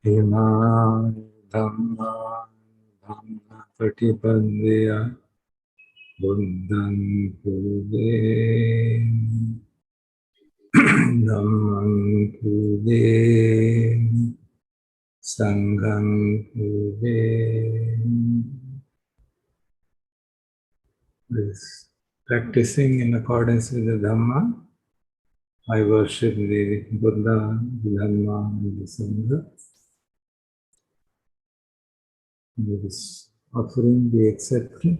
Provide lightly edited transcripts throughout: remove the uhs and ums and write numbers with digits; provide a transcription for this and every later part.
Imam Dhamma Dhamma Patipandeya Buddham Kude Dhammam Kude Sangham Kude. This practicing in accordance with the Dhamma, I worship the Buddha, the Dhamma, and the Sangha. May this offering be accepted.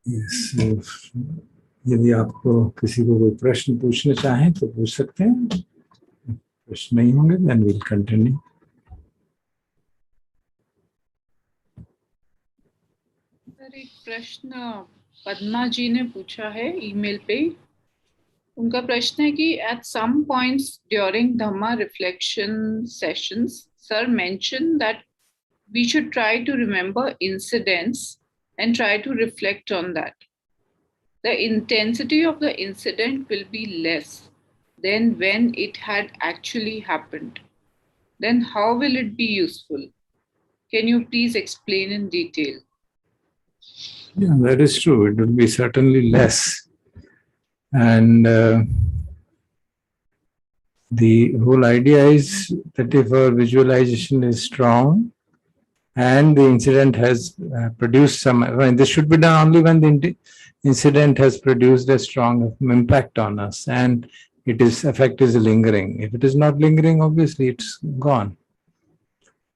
Yes, यदि आपको किसी को कोई प्रश्न पूछना चाहें तो पूछ सकते हैं. प्रश्न नहीं होंगे then we'll continue. सर एक प्रश्न पद्मा जी ने पूछा है ईमेल पे. उनका प्रश्न है कि at some points during Dhamma reflection sessions, sir mentioned that we should try to remember incidents and try to reflect on that. The intensity of the incident will be less than when it had actually happened. Then how will it be useful? Can you please explain in detail? Yeah, that is true. It will be certainly less. And the whole idea is that if our visualization is strong and the incident has produced some, this should be done only when the incident has produced a strong impact on us and its effect is lingering. If it is not lingering, obviously it's gone.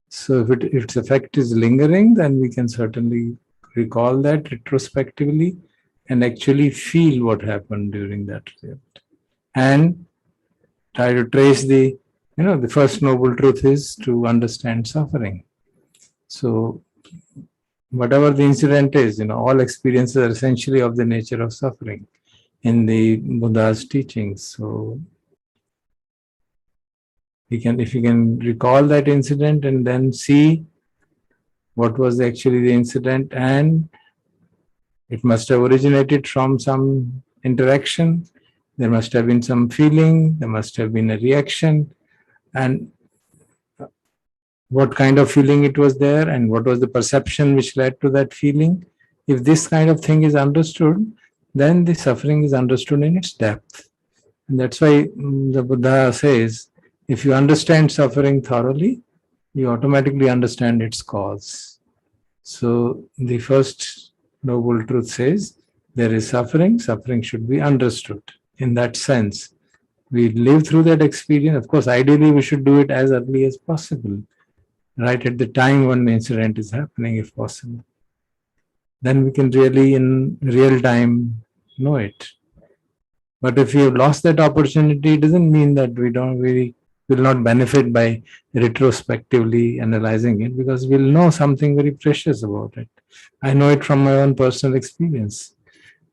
So if its effect is lingering, then we can certainly recall that retrospectively and actually feel what happened during that period. And try to trace the first noble truth is to understand suffering. So whatever the incident is, all experiences are essentially of the nature of suffering in the Buddha's teachings. So if you can recall that incident and then see what was actually the incident, and it must have originated from some interaction, there must have been some feeling, there must have been a reaction, and what kind of feeling it was there and what was the perception which led to that feeling. If this kind of thing is understood, then the suffering is understood in its depth. And that's why the Buddha says, if you understand suffering thoroughly, you automatically understand its cause. So the first noble truth says, there is suffering, suffering should be understood. In that sense, we live through that experience. Of course, ideally we should do it as early as possible, right at the time when the incident is happening, if possible. Then we can really, in real time, know it. But if we have lost that opportunity, it doesn't mean that we will not benefit by retrospectively analyzing it, because we'll know something very precious about it. I know it from my own personal experience,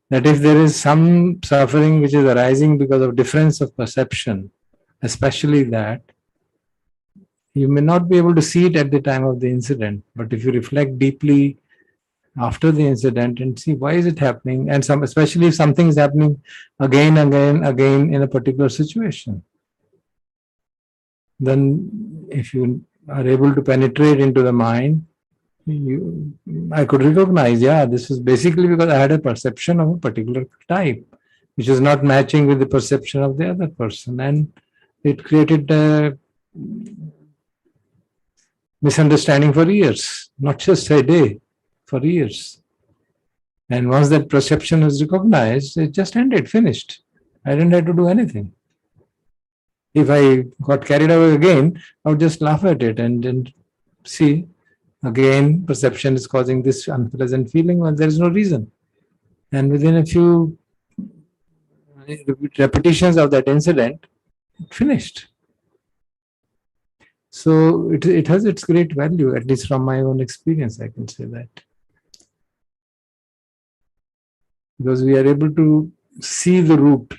that if there is some suffering which is arising because of difference of perception, especially that, you may not be able to see it at the time of the incident, but if you reflect deeply after the incident and see why is it happening, and especially if something is happening again in a particular situation, then if you are able to penetrate into the mind, I could recognize, this is basically because I had a perception of a particular type, which is not matching with the perception of the other person, and it created a misunderstanding for years, not just a day, for years. And once that perception is recognized, it just ended, finished. I didn't have to do anything. If I got carried away again, I would just laugh at it and then see, again, perception is causing this unpleasant feeling when there is no reason. And within a few repetitions of that incident, it finished. So it has its great value, at least from my own experience, I can say that. Because we are able to see the root,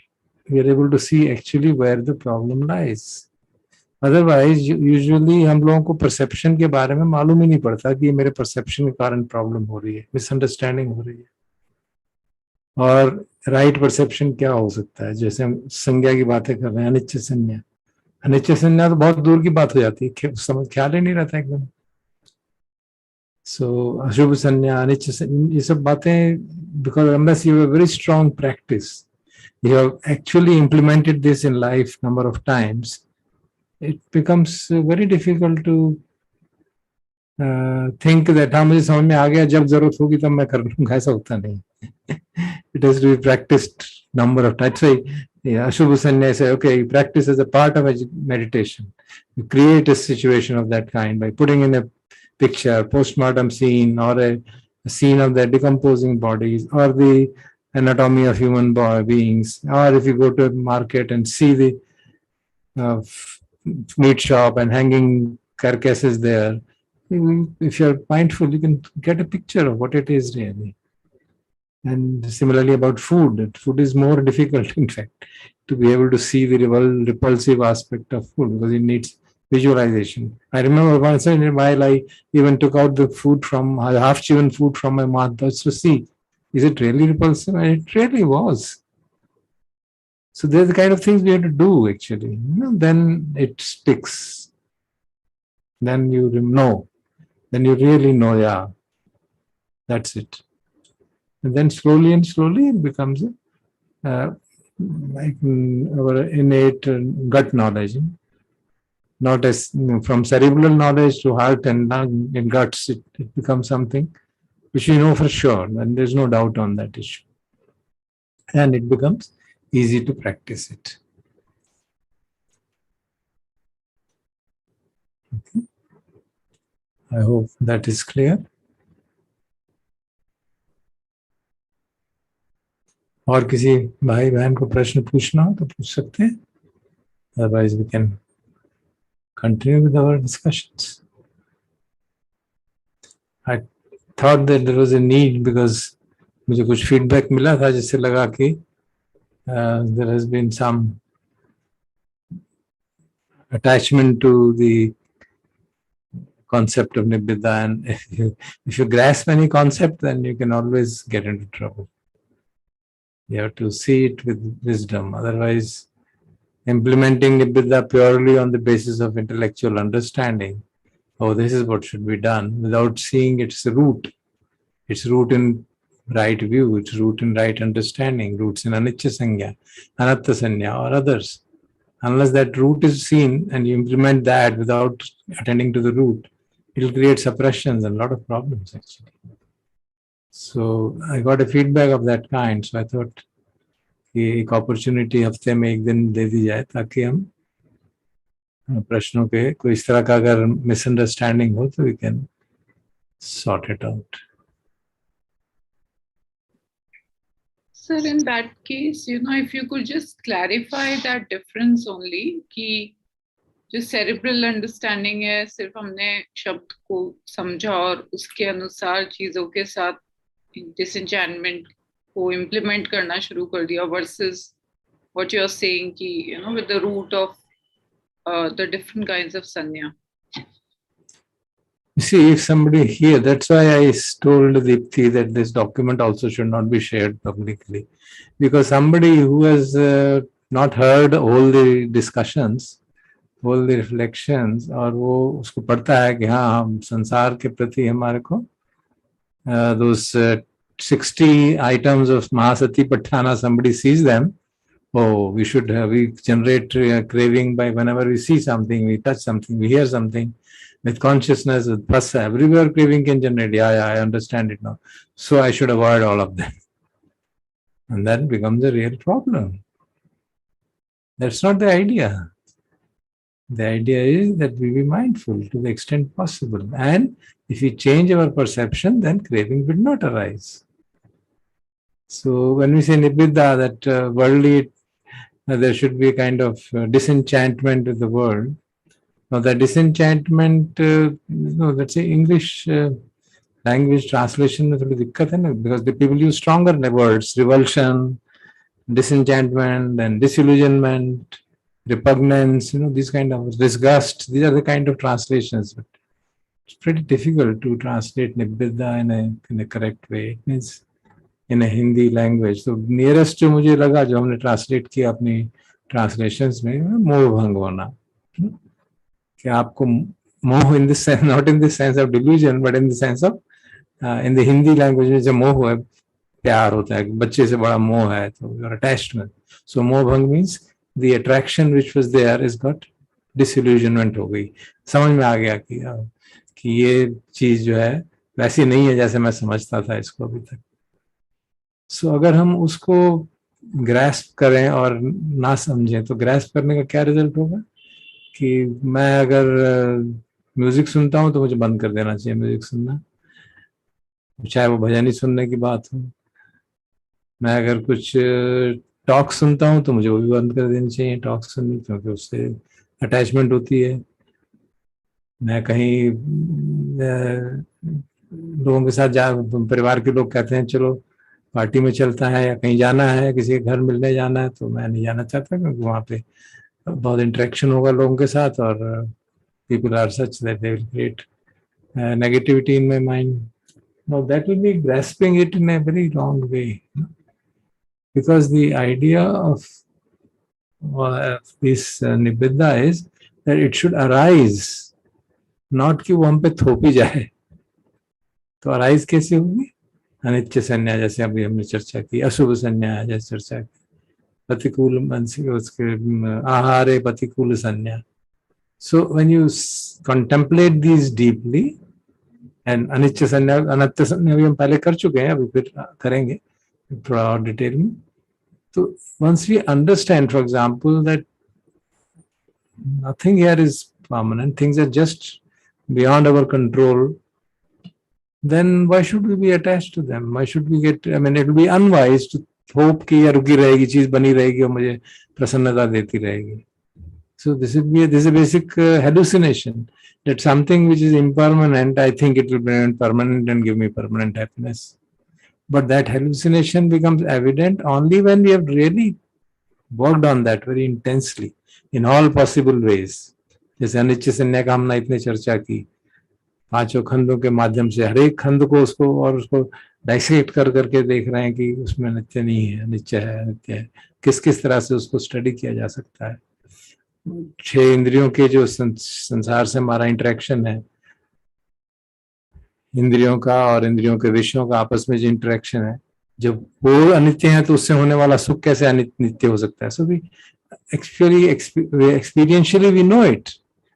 we are able to see actually where the problem lies. Otherwise, usually हम लोगों को perception के बारे में मालूम ही नहीं पड़ता कि ये मेरे perception के कारण problem हो रही है, misunderstanding हो रही है. और राइट परसेप्शन क्या हो सकता है? जैसे हम संज्ञा की बातें कर रहे हैं, अनिच्छ संज्ञा, अनिच्छ संज्ञा तो बहुत दूर की बात हो जाती है, समझ ख्याल ही नहीं रहता एकदम। सो अशुभ संज्ञा, अनिच्छ संज्ञा, ये सब बातें, because unless you have very strong practice, you have actually implemented this in life number of times, it becomes very difficult to think that हाँ मुझे समझ में आ गया, जब जरूरत होगी तब मैं कर लूंगा, ऐसा होता नहीं. It has to be practiced number of times. Yeah, Ashubha Sanya say, okay, you practice as a part of meditation. You create a situation of that kind by putting in a picture, postmortem scene, or a scene of the decomposing bodies, or the anatomy of human beings, or if you go to a market and see the meat shop and hanging carcasses there, if you're mindful, you can get a picture of what it is really. And similarly about food, food is more difficult, in fact, to be able to see the repulsive aspect of food because it needs visualization. I remember once in a while I even took out the food from half-chewn food from my mouth just to see, is it really repulsive? And it really was. So they're the kind of things we have to do actually. Then it sticks. Then you know. Then you really know, yeah, that's it. And then slowly and slowly it becomes like our innate gut knowledge. Not as from cerebral knowledge to heart and lung and guts, it becomes something which we know for sure, and there's no doubt on that issue. And it becomes easy to practice it. Okay. I hope that is clear. और किसी भाई बहन को प्रश्न पूछना हो तो पूछ सकते हैं. Otherwise we can continue with our discussions. I thought that there was a need because मुझे कुछ feedback मिला था जिससे लगा कि there has been some attachment to the concept of NIBBIDA, and if you grasp any concept, then you can always get into trouble. You have to see it with wisdom. Otherwise, implementing NIBBIDA purely on the basis of intellectual understanding, oh, this is what should be done, without seeing its root in right view, its root in right understanding, roots in anicca sanya, anatta sanya, or others. Unless that root is seen and you implement that without attending to the root, it will create suppressions and a lot of problems actually. So I got a feedback of that kind. So I thought कि एक opportunity हफ्ते में एक दिन दे दी जाए ताकि हम प्रश्नों के कोई इस तरह का अगर misunderstanding हो तो we can sort it out. Sir, in that case, if you could just clarify that difference only, कि जो cerebral understanding है, सिर्फ हमने शब्द को समझा और उसके अनुसार चीजों के साथ disenchantment को implement करना शुरू कर दिया, versus what you're saying कि with the root of the different kinds of sanya. You see, if somebody here, that's why I told Deepthi that this document also should not be shared publicly, because somebody who has not heard all the discussions, all the reflections, और वो उसको पढ़ता है कि हाँ हम संसार के प्रति हमारे को those 60 items of Mahasati Patthana, somebody sees them, oh, we generate craving by whenever we see something, we touch something, we hear something, with consciousness, with phasa, everywhere craving can generate. Yeah, I understand it now. So I should avoid all of them. And that becomes a real problem. That's not the idea. The idea is that we be mindful to the extent possible. And if we change our perception, then craving will not arise. So when we say NIBBIDA, that worldly, there should be a kind of disenchantment with the world. Now the disenchantment, let's say English language translation में थोड़ी दिक्कत है ना, because the people use stronger words, revulsion, disenchantment, and disillusionment, repugnance, these kind of disgust. These are the kind of translations. But it's pretty difficult to translate NIBBIDA in a correct way. It means in a Hindi language. So nearest जो मुझे लगा जो हमने translate किया अपनी translations में मोह भंग होना, कि आपको मोह in the sense, not in the sense of delusion, but in the sense of in the Hindi language में जो मोह है, प्यार होता है, बच्चे से बड़ा मोह है, तो your attachment. So मोह भंग means the attraction which was there is got disillusionment हो गई, समझ में आ गया कि ये चीज जो है वैसी नहीं है जैसे मैं समझता था इसको अभी तक. सो अगर हम उसको ग्रैस्प करें और ना समझें तो ग्रैस्प करने का क्या रिजल्ट होगा कि मैं अगर म्यूजिक सुनता हूं तो मुझे बंद कर देना चाहिए म्यूजिक सुनना, चाहे वो भजन ही सुनने की बात हो. मैं अगर कुछ टॉक सुनता हूं तो मुझे वो भी बंद कर देनी चाहिए टॉक सुननी, क्योंकि उससे अटैचमेंट होती है. मैं कहीं लोगों के साथ परिवार के लोग कहते हैं चलो पार्टी में चलता है या कहीं जाना है, किसी के घर मिलने जाना है, तो मैं नहीं जाना चाहता क्योंकि वहाँ पे बहुत इंटरेक्शन होगा लोगों के साथ और people are such that they will create negativity in my mind. Now that will be grasping it in a very wrong way, because the idea of this nibbida is that it should arise, not कि वो हम पे थोपी जाए. तो arise कैसे होगी? अनित्य संज्ञा जैसे अभी हमने चर्चा की, अशुभ संज्ञा जैसे चर्चा की, प्रतिकूल मन से उसके आहारे प्रतिकूल संज्ञा. So when you contemplate these deeply, and अनित्य संज्ञा अनित्य संज्ञा भी हम पहले कर चुके हैं, अभी फिर करेंगे थोड़ा और डिटेल में. तो once we understand, for example, that nothing here is permanent, things are just beyond our control, then why should we be attached to them? Why should we get, I mean, it will be unwise to hope कि ये रुकी रहेगी, चीज बनी रहेगी और मुझे प्रसन्नता देती रहेगी. So this is a basic hallucination that something which is impermanent, I think it will be permanent and give me permanent happiness. But that hallucination becomes evident only when we have really worked on that very intensely in all possible ways. जैसे अनिच्छ संज्ञा का हमने इतने चर्चा की, पांचों खंडों के माध्यम से हर एक खंड को उसको डाइसेक्ट कर करके देख रहे हैं कि उसमें नित्य नहीं है, अनित्य है, अनित्य है. किस किस तरह से उसको स्टडी किया जा सकता है. 6 इंद्रियों के जो संसार से हमारा इंटरेक्शन है, इंद्रियों का और इंद्रियों के विषयों का आपस में जो इंटरेक्शन है, जब वो अनित्य है तो उससे होने वाला सुख कैसे अनित्य हो सकता है. So we experientially we know it,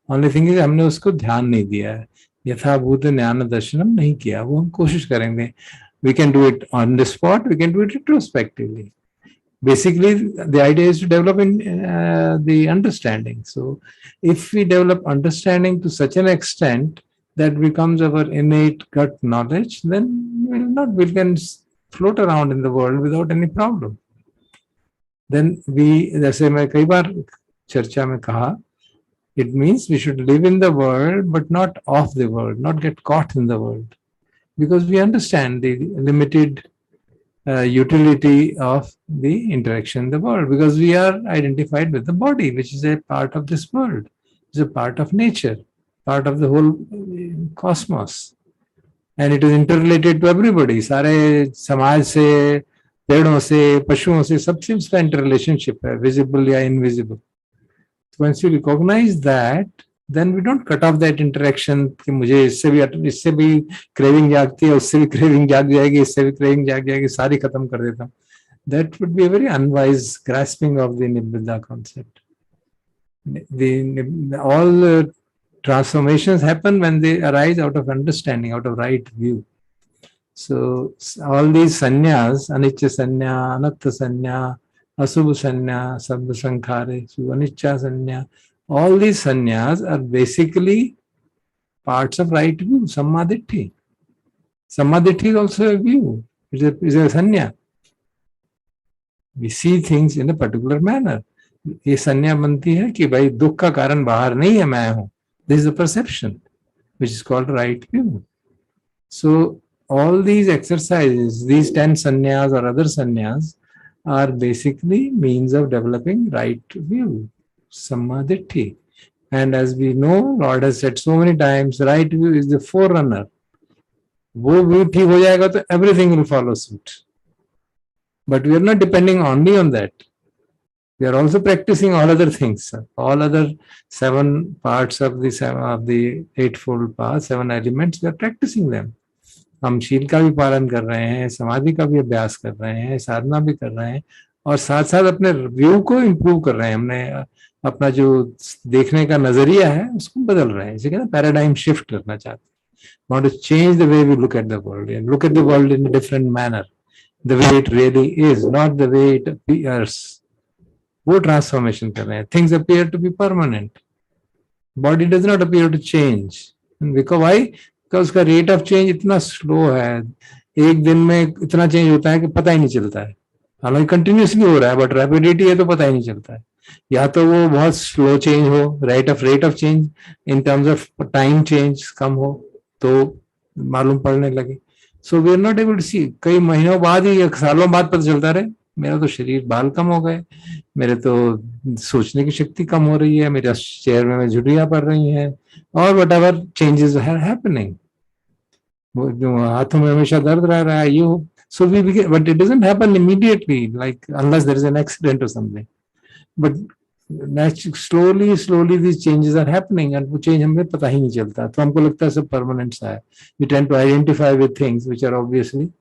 only thing is हमने उसको ध्यान नहीं दिया है, यथाभूत ज्ञान दर्शनम नहीं किया. वो हम कोशिश करेंगे. We can do it on the spot, we can do it retrospectively. Basically, the idea is to develop in the understanding. So, if we develop understanding to such an extent that becomes our innate gut knowledge, then we can float around in the world without any problem. Then जैसे मैं कई बार चर्चा में कहा, it means we should live in the world but not of the world, not get caught in the world, because we understand the limited utility of the interaction in the world, because we are identified with the body, which is a part of this world, is a part of nature, part of the whole cosmos, and it is interrelated to everybody. सारे समाज से, पेड़ों से, पशुओं से, सबसे उसका interrelationship है, visible या invisible. So once you recognize that, then we don't cut off that interaction कि मुझे इससे भी craving जागती है, उससे भी craving जाग जाएगी, इससे भी craving जाग जाएगी, सारी खत्म कर देता हूँ. That would be a very unwise grasping of the nibbida concept. All transformations happen when they arise out of understanding, out of right view. So all these sannyas, anicca sanya, anatta sanya, asubha sanya, sabbha sankhare, anicca sanya, all these sannyas are basically parts of right view, sammaditthi. Sammaditthi is also a view, it is a sanya. We see things in a particular manner. ये संज्ञा बनती है कि भाई दुख का कारण बाहर नहीं है, मैं हूं. This is a perception which is called right view. So all these exercises, these 10 sannyas or other sannyas, are basically means of developing right view, sammaditthi. And as we know, Lord has said so many times, right view is the forerunner. वो view ठीक हो जाएगा तो everything will follow suit. But we are not depending only on that. We are also practicing all other things, all other 7 parts of the eightfold path, 7 elements. We are practicing them. हम शील का भी पालन कर रहे हैं, समाधि का भी अभ्यास कर रहे हैं, साधना भी कर रहे हैं, और साथ साथ अपने व्यू को इम्प्रूव कर रहे हैं. हमने अपना जो देखने का नजरिया है उसको बदल रहे हैं. इसे कहते हैं पैराडाइम शिफ्ट करना चाहते हैं. Want to change the way we look at the world and look at the world in a different manner, the way it really is, not the way it appears. वो transformation कर रहे हैं. Things appear to be permanent. Body does not appear to change. And because why? Because उसका rate of change इतना slow है. एक दिन में इतना चेंज होता है कि पता ही नहीं चलता है. हालांकि कंटिन्यूसली हो रहा है, बट रैपिडिटी है तो पता ही नहीं चलता है. या तो वो बहुत स्लो चेंज हो, rate of change in terms of time change कम हो तो मालूम पड़ने लगे. So we are not able to see. कई महीनों बाद ही, सालों बाद पता चलता रहे मेरा तो शरीर बाल कम हो गए, मेरे तो सोचने की शक्ति कम हो रही है, मेरे चेहरे में झुर्रियां पड़ रही हैं, और whatever changes are happening. वो जो हाथों में हमेशा दर्द रह रहा है, ये so we begin, but it doesn't happen immediately, like unless there is an accident or something. But slowly these changes are happening, and वो change हमें पता ही नहीं चलता. तो हमको लगता है सब permanent सा है. We tend to identify with things which are obviously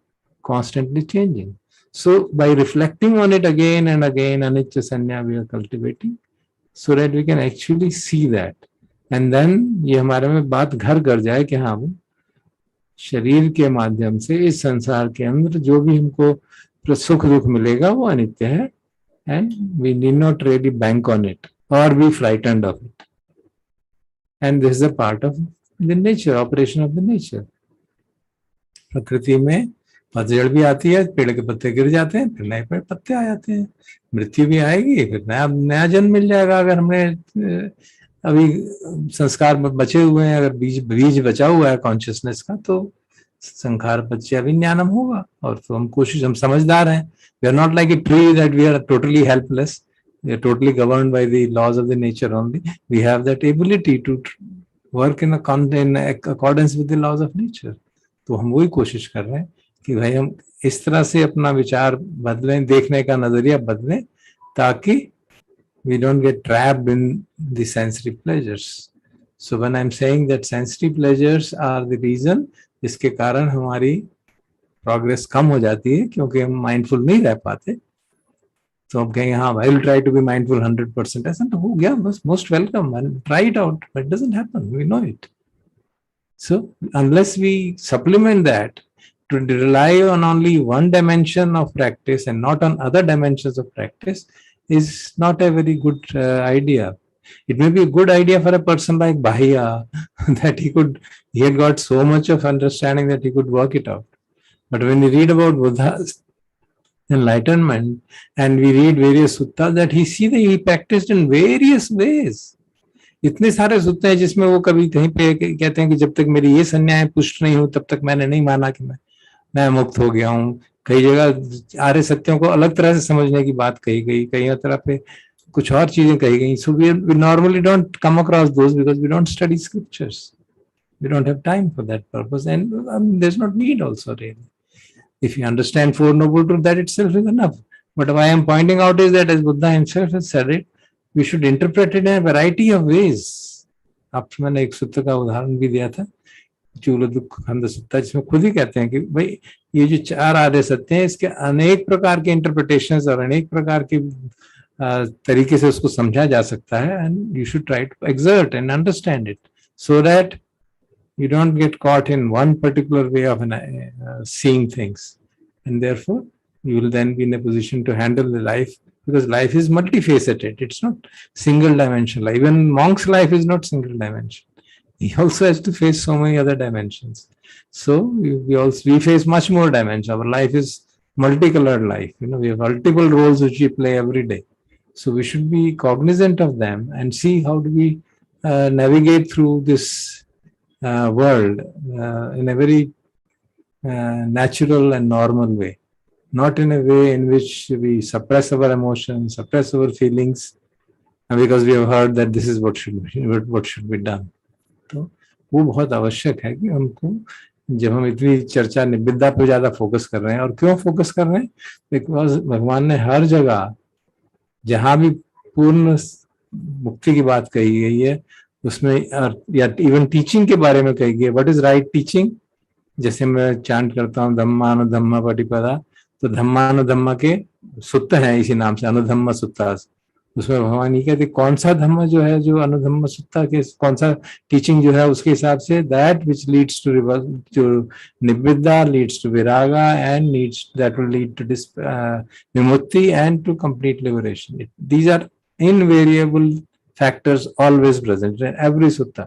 constantly changing. So by reflecting on it again and again, anicca sanya we are cultivating, so that we can actually see that. And then ये हमारे में बात घर कर जाए कि हाँ, शरीर के माध्यम से इस संसार के अंदर जो भी हमको सुख दुख मिलेगा वो अनित्य है. And we need not really bank on it or be frightened of it. And this is a part of the nature, operation of the nature. प्रकृति में पतझड़ भी आती है, पेड़ के पत्ते गिर जाते हैं, फिर नए पेड़ पत्ते आ जाते हैं. मृत्यु भी आएगी, फिर नया जन्म मिल जाएगा. अगर हमने अभी संस्कार बचे हुए हैं, अगर बीज बचा हुआ है कॉन्शियसनेस का, तो संखार बच्चे अभिज्ञानम होगा. और तो हम समझदार हैं. We are not like a tree that we are totally helpless. We are totally governed by the laws of the nature only. We have that ability to work in accordance with the laws of nature. तो हम वही कोशिश कर रहे हैं कि भाई हम इस तरह से अपना विचार बदलें, देखने का नजरिया बदलें, ताकि we don't get trapped in the sensory pleasures. So when I'm saying that sensory pleasures are the reason, इसके कारण हमारी प्रोग्रेस कम हो जाती है क्योंकि हम माइंडफुल नहीं रह पाते. तो हम कहेंगे हाँ भाई, will try to be mindful 100%. ऐसा तो हो गया, बस most welcome, try it out, but it doesn't happen, we know it. So unless we supplement that to rely on only one dimension of practice and not on other dimensions of practice is not a very good idea. It may be a good idea for a person like Bahia that he had got so much of understanding that he could work it out. But when we read about Buddha's enlightenment and we read various suttas, that he practiced in various ways. इतने सारे सुत्ते हैं जिसमें वो कभी कहीं पे कहते हैं कि जब तक मेरी ये संज्ञाएं पुष्ट नहीं हो तब तक मैंने नहीं माना कि मैं मुक्त हो गया हूँ. कई जगह आर्य सत्यों को अलग तरह से समझने की बात कही गई, कई तरह पे कुछ और चीजें कही गई. So we normally don't come across those because we don't study scriptures. We don't have time for that purpose, and there's not need also really. If you understand Four Noble Truths, that itself is enough. But what I am pointing out is that as Buddha himself has said it, we should interpret it in a variety of ways. अब मैंने एक सूत्र का उदाहरण भी दिया था, चूल दुख खंड सत्ता, जिसमें खुद ही कहते हैं कि भाई ये जो 4 आर्य सत्य हैं, इसके अनेक प्रकार के इंटरप्रिटेशंस और अनेक प्रकार के तरीके से उसको समझा जा सकता है. And you should try to exert and understand it so that you don't get caught in one particular way of seeing things, and therefore you will then be in a position to handle the life, because life is multifaceted. It's not single dimensional. Even monk's life is not single dimension. He also has to face so many other dimensions. So we face much more dimensions. Our life is multicolored life. We have multiple roles which we play every day. So we should be cognizant of them and see how do we navigate through this world in a very natural and normal way, not in a way in which we suppress our emotions, suppress our feelings, because we have heard that this is what should be done. तो वो बहुत आवश्यक है कि हमको जब हम इतनी चर्चा निब्बिदा पे ज्यादा फोकस कर रहे हैं, और क्यों फोकस कर रहे हैं? बिकॉज भगवान ने हर जगह जहां भी पूर्ण मुक्ति की बात कही गई है उसमें, या इवन टीचिंग के बारे में कही गई है, व्हाट इज राइट टीचिंग। जैसे मैं चांट करता हूँ धम्मानुधम्म पटिपदा, तो धम्मानुधम्म के सुत्त हैं इसी नाम से, अनुधम्म सुत्ता। उसमें भगवान ये कहते कौन सा धम्म जो है, जो अनुधम्म सुत्ता के, कौन सा टीचिंग जो है उसके हिसाब से, that which leads to nibbida, leads to viraga, and leads that will lead to vimukti and to complete liberation. These are invariable factors always present in every sutta.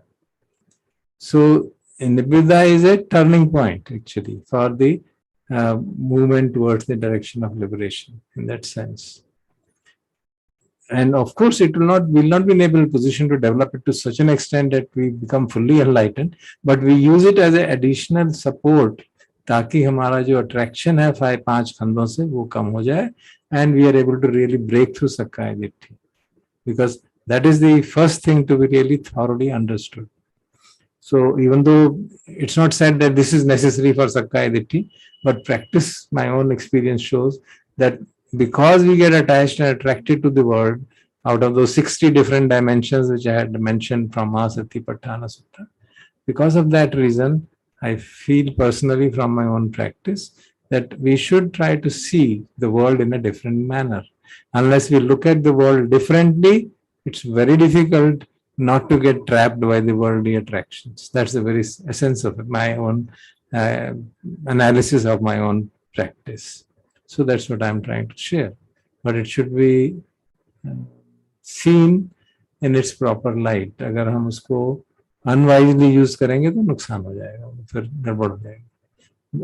So nibbida is a turning point actually for the movement towards the direction of liberation in that sense. And of course, it will not be in able position to develop it to such an extent that we become fully enlightened, but we use it as an additional support ताकि हमारा जो attraction है 5 खंडों से वो कम हो जाए, and we are able to really break through Sakkaya Ditthi, because that is the first thing to be really thoroughly understood. So even though it's not said that this is necessary for Sakkaya Ditthi, but practice, my own experience shows that because we get attached and attracted to the world, out of those 60 different dimensions which I had mentioned from Mahasatipatthana Sutta, because of that reason, I feel personally from my own practice that we should try to see the world in a different manner. Unless we look at the world differently, it's very difficult not to get trapped by the worldly attractions. That's the very essence of it, my own analysis of my own practice. So that's what I'm trying to share. But it should be seen in its proper light. अगर हम उसको unwisely use करेंगे तो नुकसान हो जाएगा, फिर गड़बड़ हो जाएगा.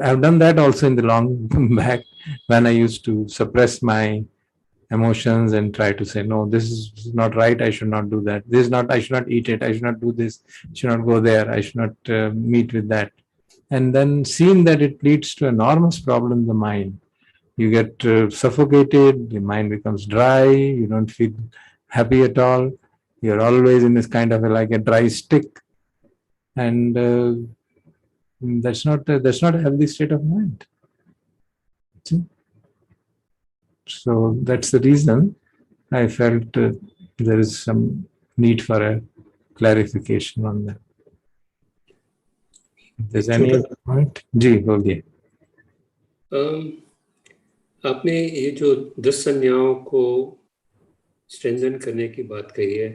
I've done that also in the long back when I used to suppress my emotions and try to say, no, this is not right, I should not do that. This is not, I should not eat it, I should not do this, I should not go there, I should not meet with that. And then seeing that it leads to enormous problem in the mind. You get suffocated, the mind becomes dry, you don't feel happy at all. You're always in this kind of like a dry stick. And that's not a healthy state of mind. See? So that's the reason I felt there is some need for a clarification on that. If there's any other point? जी बोलिए. आपने ये जो 10 संज्ञाओं को strengthen करने की बात कही है,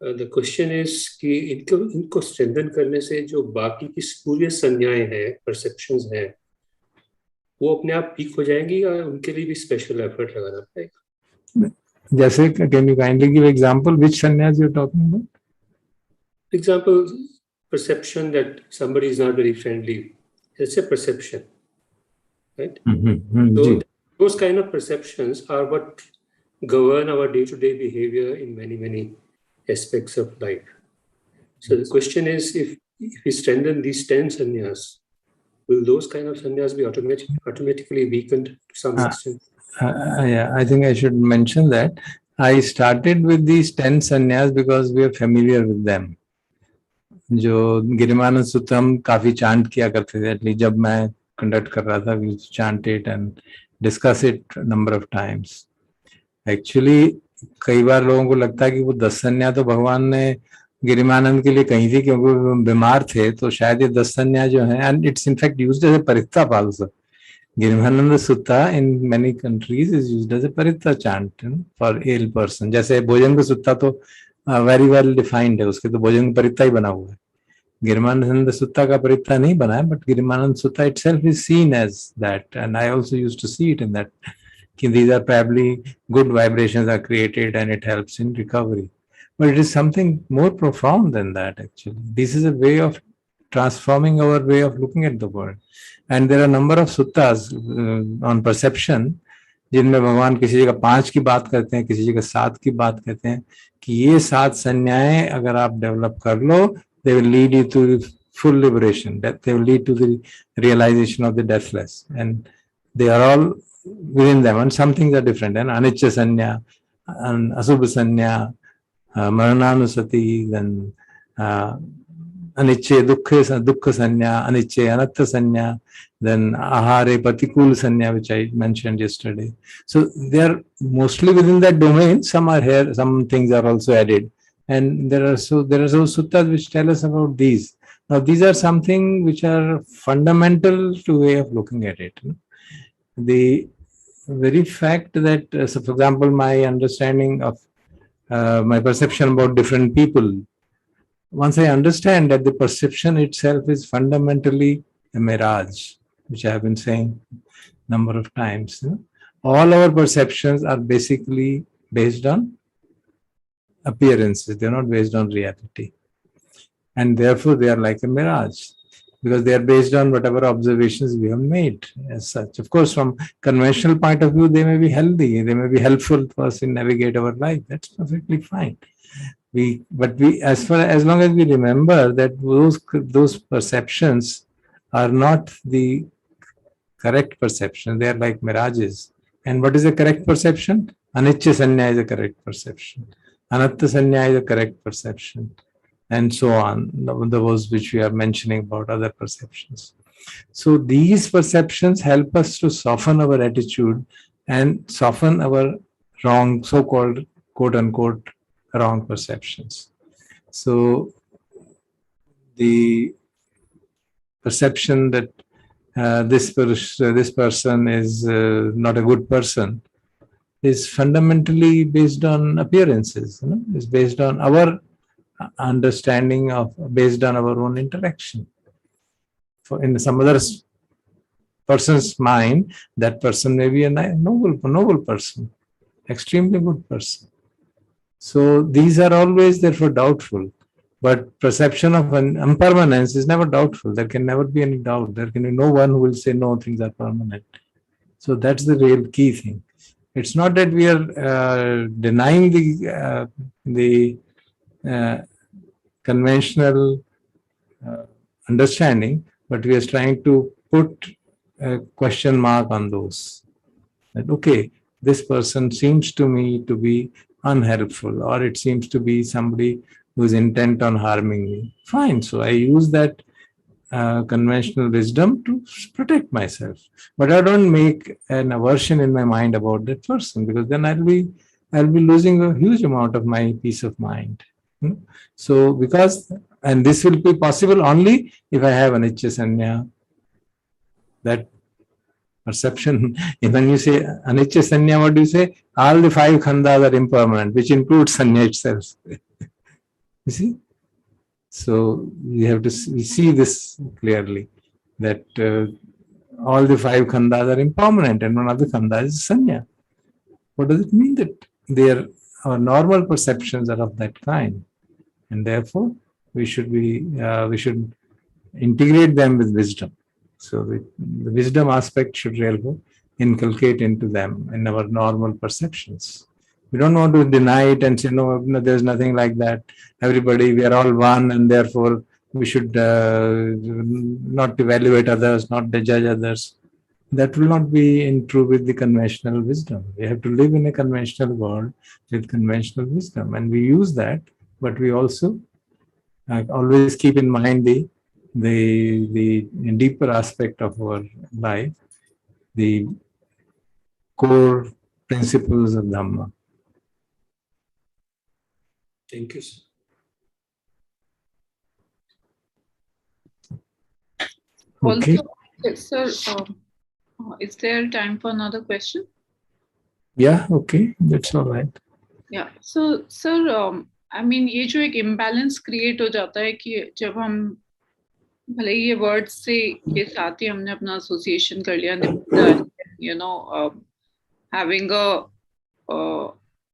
द क्वेश्चन इज कि इनको स्ट्रेंथन करने से जो बाकी की पूरी संज्ञाएं हैं, परसेप्शंस हैं, वो अपने आप पीक हो जाएंगी या उनके लिए भी स्पेशल एफर्ट लगाना पड़ेगा? जैसे can you kindly give example which sannyasa you are talking about? Example, perception that somebody is not very friendly. It's a perception, right? So those kind of perceptions are what govern our day-to-day behavior in many aspects of life. So the question is, if we strengthen these 10 sannyas, will those kind of sannyas be automatically weakened to some extent? Yeah, I think I should mention that I started with these 10 sannyas because we are familiar with them. जो गिरिमानंद सूत्र हम काफी chant किया करते थे, at least जब मैं conduct कर रहा था, we chant it and discuss it number of times. Actually कई बार लोगों को लगता है कि वो 10 संन्या तो भगवान ने गिरिमानंद के लिए कही थी क्योंकि वो बीमार थे, तो शायद ये 10 संन्या जो है, and it's in fact used as a paritta also. Girimananda Sutta in many countries is used as a paritta chant for ill person. जैसे भोजन का सुत्ता तो वेरी वेल डिफाइंड है, उसके तो भोजन का परित्ता ही बना हुआ है. गिरिमानंद सुत्ता का परित्ता नहीं बना है, but Girimananda Sutta itself is seen as that, and I also used to see it in that. These are probably good vibrations are created and it helps in recovery. But it is something more profound than that actually. This is a way of transforming our way of looking at the world. And there are a number of suttas on perception जिनमें भगवान किसी जगह 5 की बात करते हैं, किसी जगह 7 की बात कहते हैं कि ये 7 संज्ञाएं अगर आप डेवलप कर लो, they will lead you to full liberation, that they will lead to the realization of the deathless, and they are all within them, and some things are different. And anicca sanya, and asubha sanya, marananusati, then Anicche, dukkha sanya, anicche, anatta sanya, then ahare, patikul sanya, which I mentioned yesterday. So they are mostly within that domain. Some are here, some things are also added. And there are also suttas which tell us about these. Now, these are something which are fundamental to way of looking at it. The very fact that, so for example, my understanding of my perception about different people, once I understand that the perception itself is fundamentally a mirage, which I have been saying a number of times, all our perceptions are basically based on appearances. They're not based on reality. And therefore, they are like a mirage because they are based on whatever observations we have made as such. Of course, from conventional point of view, they may be healthy. They may be helpful to us in navigate our life. That's perfectly fine. As long as we remember that those perceptions are not the correct perception, they are like mirages. And what is the correct perception? Anicca sanya is a correct perception. Anatta sanya is a correct perception. And so on, those which we are mentioning about other perceptions. So these perceptions help us to soften our attitude and soften our wrong, so-called, quote-unquote, wrong perceptions. So the perception that this person is not a good person is fundamentally based on appearances. Is based on our understanding of, based on our own interaction. For in some other person's mind, that person may be a noble person, extremely good person. So these are always therefore doubtful. But perception of an impermanence is never doubtful. There can never be any doubt. There can be no one who will say no, things are permanent. So that's the real key thing. It's not that we are denying the conventional understanding, but we are trying to put a question mark on those. That, okay, this person seems to me to be unhelpful, or it seems to be somebody who's intent on harming me. Fine, so I use that conventional wisdom to protect myself. But I don't make an aversion in my mind about that person, because then I'll be losing a huge amount of my peace of mind. So and this will be possible only if I have anicca sanya. That perception, when you say anicca sanya, what do you say? All the five khandas are impermanent, which includes sanya itself. You see? So we have to see this clearly, that all the five khandas are impermanent and one of the khandas is sanya. What does it mean? That our normal perceptions are of that kind, and therefore we should integrate them with wisdom. So the wisdom aspect should really inculcate into them in our normal perceptions. We don't want to deny it and say, no, there's nothing like that. Everybody, we are all one, and therefore we should not evaluate others, not judge others. That will not be true with the conventional wisdom. We have to live in a conventional world with conventional wisdom, and we use that, but we also always keep in mind the deeper aspect of our life, the core principles of Dhamma. Thank you, sir. Okay. Also, sir, is there time for another question? Yeah, okay, that's all right. Yeah. So, sir, I mean, ये जो एक imbalance create हो जाता है कि जब हम भले ये words से के साथ ही हमने अपना association कर लिया, having a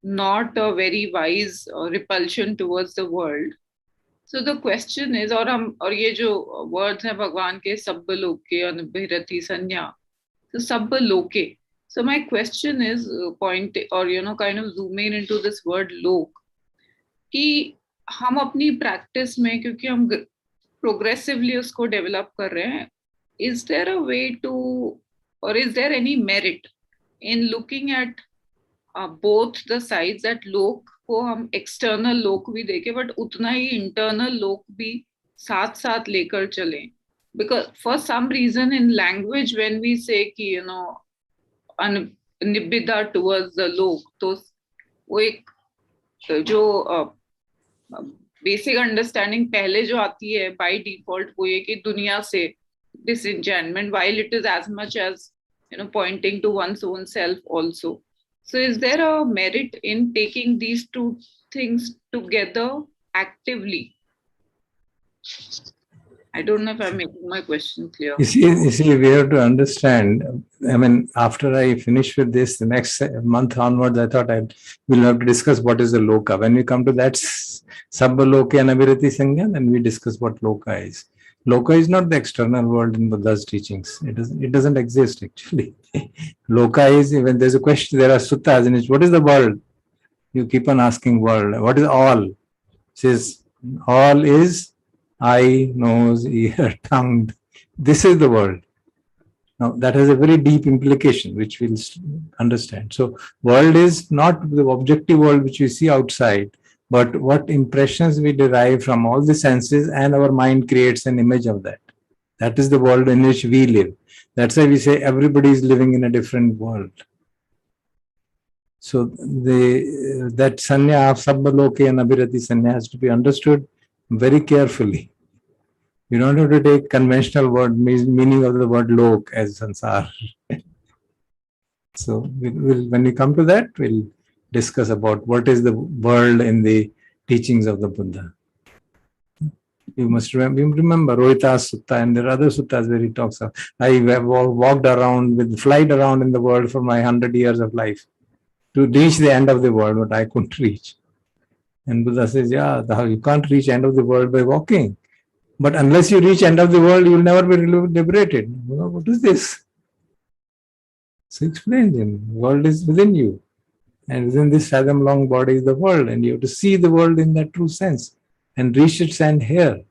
not a very wise repulsion towards the world. So the question is, और ये जो words हैं भगवान के सब्ब लोके अनभिरति संज्ञा, so सब्ब लोके. So my question is kind of zooming into this word lok, कि हम अपनी practice में, क्योंकि हम progressively उसको develop कर रहे हैं, is there a way to, or is there any merit in looking at both the sides, that lok को हम external lok भी देखें, but उतना ही internal lok भी साथ साथ लेकर चलें. Because for some reason in language when we say कि निब्बिदा towards the lok, तो वो एक जो बेसिक अंडरस्टैंडिंग पहले जो आती है बाय डिफॉल्ट वो ये कि दुनिया से disenchantment, while it is as much as pointing to one's own self also. So is there a merit in taking these two things together actively? I don't know if I'm making my question clear. You see, we have to understand. I mean, after I finish with this, the next month onwards, I thought we'll have to discuss what is the loka. When we come to that sabba loke anabirati sangha, then we discuss what loka is. Loka is not the external world in Buddha's teachings. It doesn't exist actually. Loka is, when there's a question, there are suttas in it. What is the world? You keep on asking world. What is all? It says all is eye, nose, ear, tongue. This is the world. Now that has a very deep implication, which we'll understand. So world is not the objective world which we see outside, but what impressions we derive from all the senses, and our mind creates an image of that. That is the world in which we live. That's why we say everybody is living in a different world. So that sanya of sabba loke and abhirati sanya has to be understood very carefully. You don't have to take conventional word meaning of the word lok as sansar. So when we come to that, we'll discuss about what is the world in the teachings of the Buddha. You must remember Rohita's Sutta, and there are other suttas where he talks of, I walked around, flied around in the world for my 100 years of life to reach the end of the world, but I couldn't reach. And Buddha says, yeah, you can't reach end of the world by walking. But unless you reach end of the world, you will never be liberated. What is this? So he explains him, the world is within you. And within this fathom-long body is the world. And you have to see the world in that true sense and reach its end here.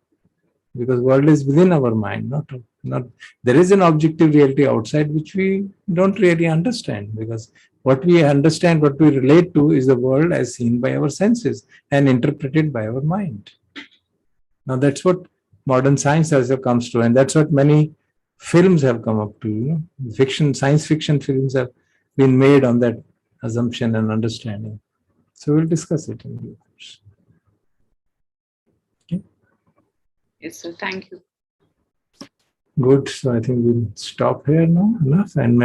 Because world is within our mind. Not there is an objective reality outside which we don't really understand. Because what we understand, what we relate to is the world as seen by our senses and interpreted by our mind. Now that's what modern science also comes to, and that's what many films have come up to. Science fiction films have been made on that assumption and understanding. So we'll discuss it in due course. Okay. Yes, sir. Thank you. Good. So I think we'll stop here now. Enough. And